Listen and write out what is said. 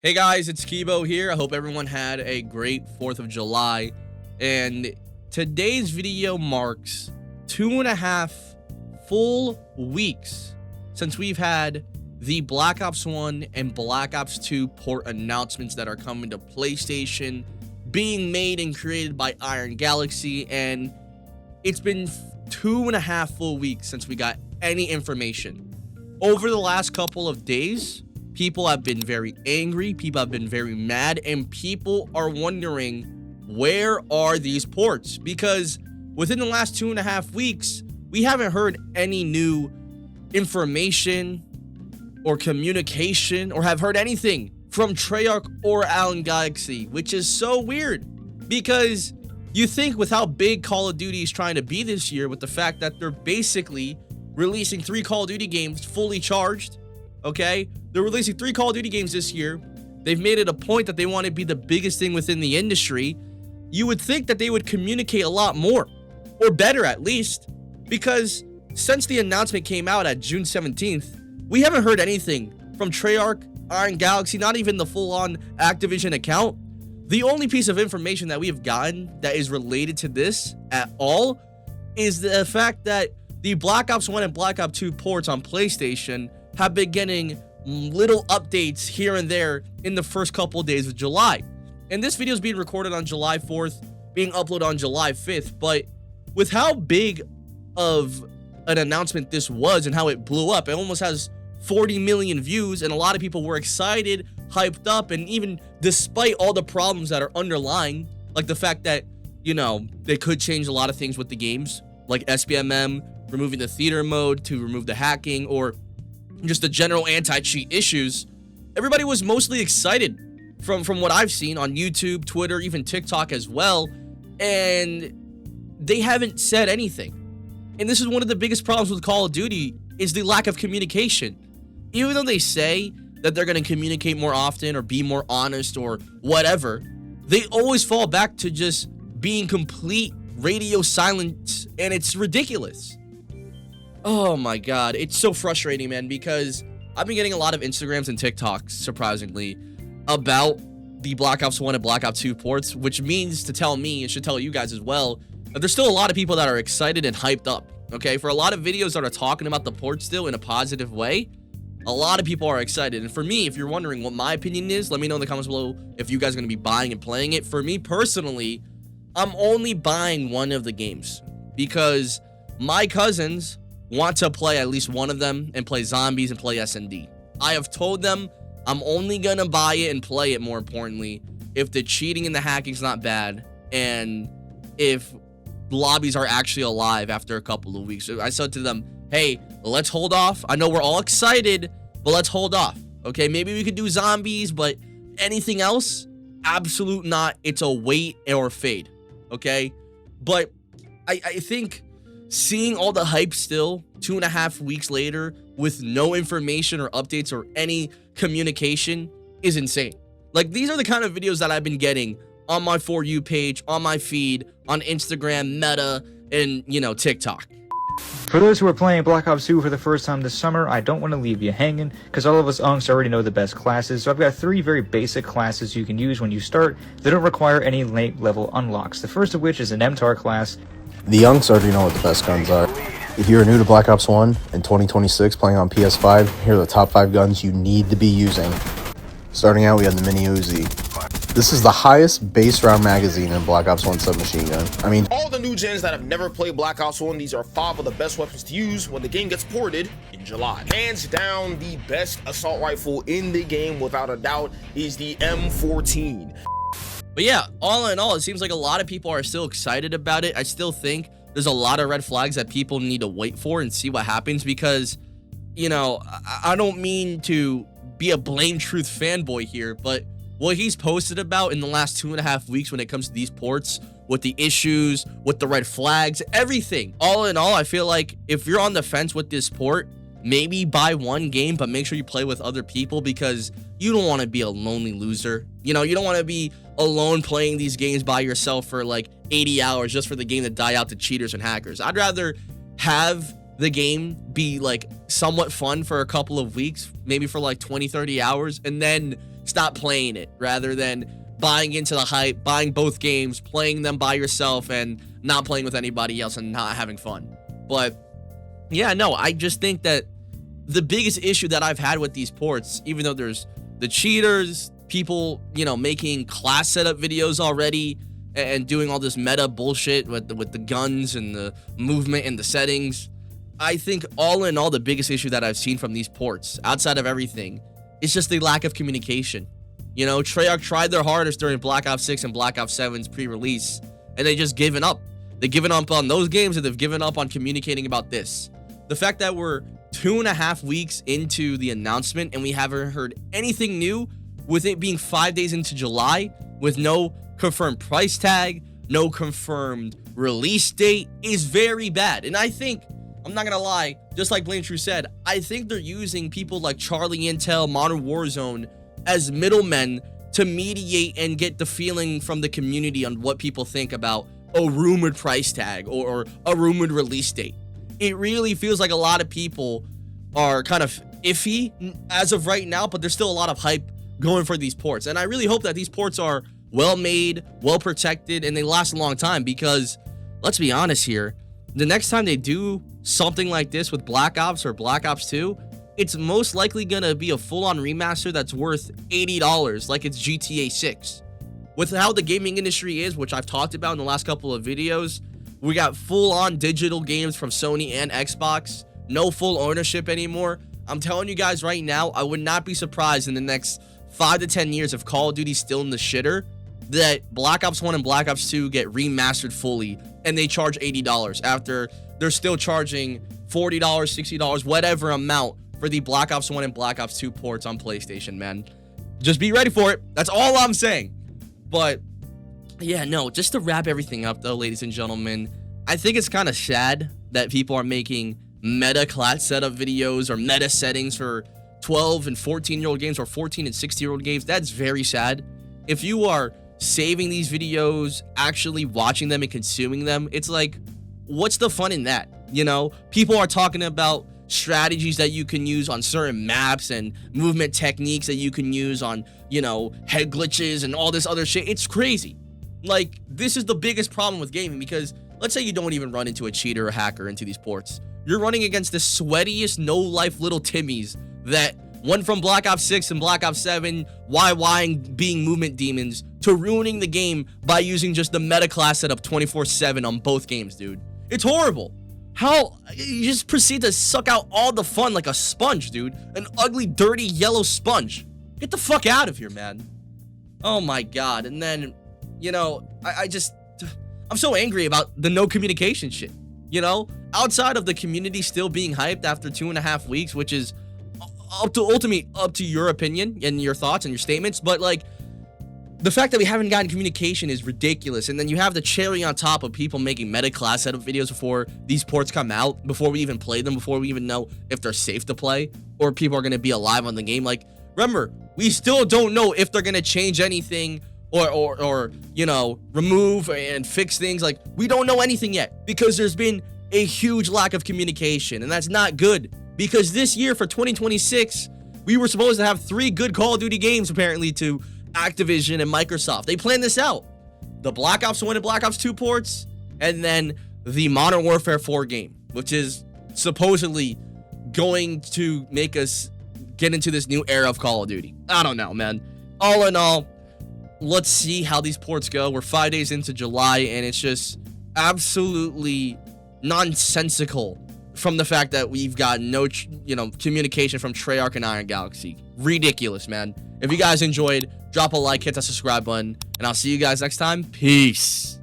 Hey guys, it's Kibo here. I hope everyone had a great 4th of July. And today's video marks 2.5 full weeks since we've had the Black Ops 1 and Black Ops 2 port announcements that are coming to PlayStation, being made and created by Iron Galaxy. And it's been 2.5 full weeks since we got any information. Over the last couple of days, people have been very angry, people have been very mad, and people are wondering, where are these ports? Because within the last 2.5 weeks, we haven't heard any new information or communication or have heard anything from TREYARCH or Iron Galaxy, which is so weird. Because you think with how big Call of Duty is trying to be this year, with the fact that they're basically releasing 3 Call of Duty games fully charged, okay? They're releasing 3 Call of Duty games this year. They've made it a point that they want to be the biggest thing within the industry. You would think that they would communicate a lot more, or better at least, because since the announcement came out at June 17th, we haven't heard anything from TREYARCH, Iron Galaxy, not even the full-on Activision account. The only piece of information that we have gotten that is related to this at all is the fact that the Black Ops 1 and Black Ops 2 ports on PlayStation have been getting little updates here and there in the first couple of days of July. And this video is being recorded on July 4th, being uploaded on July 5th. But with how big of an announcement this was and how it blew up, it almost has 40 million views, and a lot of people were excited, hyped up, and even despite all the problems that are underlying, like the fact that, you know, they could change a lot of things with the games, like sbmm, removing the theater mode to remove the hacking, or just the general anti-cheat issues, everybody was mostly excited from what I've seen on YouTube, Twitter, even TikTok as well, and they haven't said anything. And this is one of the biggest problems with Call of Duty, is the lack of communication. Even though they say that they're going to communicate more often or be more honest or whatever, they always fall back to just being complete radio silence, and it's ridiculous. Oh my god, it's so frustrating, man, because I've been getting a lot of Instagrams and TikToks, surprisingly, about the Black Ops 1 and Black Ops 2 ports, which means to tell me, it should tell you guys as well, that there's still a lot of people that are excited and hyped up, okay? For a lot of videos that are talking about the port still in a positive way, a lot of people are excited. And for me, if you're wondering what my opinion is, let me know in the comments below if you guys are going to be buying and playing it. For me personally, I'm only buying one of the games because my cousins want to play at least one of them and play zombies and play S&D. I have told them I'm only gonna buy it and play it, more importantly, if the cheating and the hacking is not bad and if lobbies are actually alive after a couple of weeks. So I said to them, hey, let's hold off. I know we're all excited, but let's hold off. Okay, maybe we could do zombies, but anything else, absolute not. It's a wait or fade. Okay, but I think seeing all the hype still 2.5 weeks later with no information or updates or any communication is insane. Like, these are the kind of videos that I've been getting on my For You page, on my feed, on Instagram, Meta, and, you know, TikTok. For those who are playing Black Ops 2 for the first time this summer, I don't want to leave you hanging, because all of us unks already know the best classes, so I've got 3 very basic classes you can use when you start that don't require any late level unlocks. The first of which is an MTAR class. The younks already know what the best guns are. If you're new to Black Ops 1 in 2026 playing on PS5, here are the top 5 guns you need to be using. Starting out, we have the Mini Uzi. This is the highest base round magazine in Black Ops 1 submachine gun. I mean, all the new gens that have never played Black Ops 1, these are 5 of the best weapons to use when the game gets ported in July. Hands down, the best assault rifle in the game, without a doubt, is the M14. But yeah, all in all, it seems like a lot of people are still excited about it. I still think there's a lot of red flags that people need to wait for and see what happens, because, you know, I don't mean to be a Blame Truth fanboy here, but what he's posted about in the last 2.5 weeks when it comes to these ports, with the issues, with the red flags, everything. All in all, I feel like if you're on the fence with this port, maybe buy one game, but make sure you play with other people, because you don't want to be a lonely loser. You know, you don't want to be alone playing these games by yourself for like 80 hours just for the game to die out to cheaters and hackers. I'd rather have the game be like somewhat fun for a couple of weeks, maybe for like 20-30 hours, and then stop playing it rather than buying into the hype, buying both games, playing them by yourself and not playing with anybody else and not having fun. But yeah, no, I just think that the biggest issue that I've had with these ports, even though there's the cheaters, people, you know, making class setup videos already and doing all this meta bullshit with the guns and the movement and the settings, I think all in all, the biggest issue that I've seen from these ports, outside of everything, is just the lack of communication. You know, TREYARCH tried their hardest during Black Ops 6 and Black Ops 7's pre-release, and they just given up. They've given up on those games, and they've given up on communicating about this. The fact that we're 2.5 weeks into the announcement and we haven't heard anything new, with it being 5 days into July, with no confirmed price tag, no confirmed release date, is very bad. And I think, I'm not gonna lie, just like Blame True said, I think they're using people like Charlie Intel, Modern Warzone as middlemen to mediate and get the feeling from the community on what people think about a rumored price tag or a rumored release date. It really feels like a lot of people are kind of iffy as of right now, but there's still a lot of hype going for these ports. And I really hope that these ports are well made, well protected, and they last a long time, because let's be honest here, the next time they do something like this with Black Ops or Black Ops 2, it's most likely gonna be a full-on remaster that's worth $80 like it's GTA 6. With how the gaming industry is, which I've talked about in the last couple of videos, we got full-on digital games from Sony and Xbox, no full ownership anymore. I'm telling you guys right now, I would not be surprised in the next 5 to 10 years if Call of Duty's still in the shitter, that Black Ops 1 and Black Ops 2 get remastered fully and they charge $80 after they're still charging $40, $60, whatever amount for the Black Ops 1 and Black Ops 2 ports on PlayStation, man. Just be ready for it. That's all I'm saying. But yeah, no, just to wrap everything up though, ladies and gentlemen, I think it's kind of sad that people are making meta class setup videos or meta settings for 12 and 14-year-old games or 14 and 16-year-old games. That's very sad. If you are saving these videos, actually watching them and consuming them, it's like, what's the fun in that? You know, people are talking about strategies that you can use on certain maps and movement techniques that you can use on, you know, head glitches and all this other shit. It's crazy. Like, this is the biggest problem with gaming, because let's say you don't even run into a cheater or hacker into these ports. You're running against the sweatiest, no-life little Timmies that went from Black Ops 6 and Black Ops 7, YYing being movement demons, to ruining the game by using just the meta class setup 24/7 on both games, dude. It's horrible. How you just proceed to suck out all the fun like a sponge, dude. An ugly, dirty, yellow sponge. Get the fuck out of here, man. Oh my god. And then, you know, I'm so angry about the no communication shit. You know, outside of the community still being hyped after 2.5 weeks, which is up to your opinion and your thoughts and your statements, but like, the fact that we haven't gotten communication is ridiculous. And then you have the cherry on top of people making meta class setup videos before these ports come out, before we even play them, before we even know if they're safe to play or people are going to be alive on the game. Like, remember, we still don't know if they're going to change anything or you know, remove and fix things. Like, we don't know anything yet because there's been a huge lack of communication, and that's not good, because this year for 2026, we were supposed to have 3 good Call of Duty games apparently to Activision and Microsoft. They planned this out. The Black Ops 1 and Black Ops 2 ports, and then the Modern Warfare 4 game, which is supposedly going to make us get into this new era of Call of Duty. I don't know, man. All in all, let's see how these ports go. We're 5 days into July, and it's just absolutely nonsensical from the fact that we've got no, you know, communication from TREYARCH and Iron Galaxy. Ridiculous, man. If you guys enjoyed, drop a like, hit that subscribe button, and I'll see you guys next time. Peace.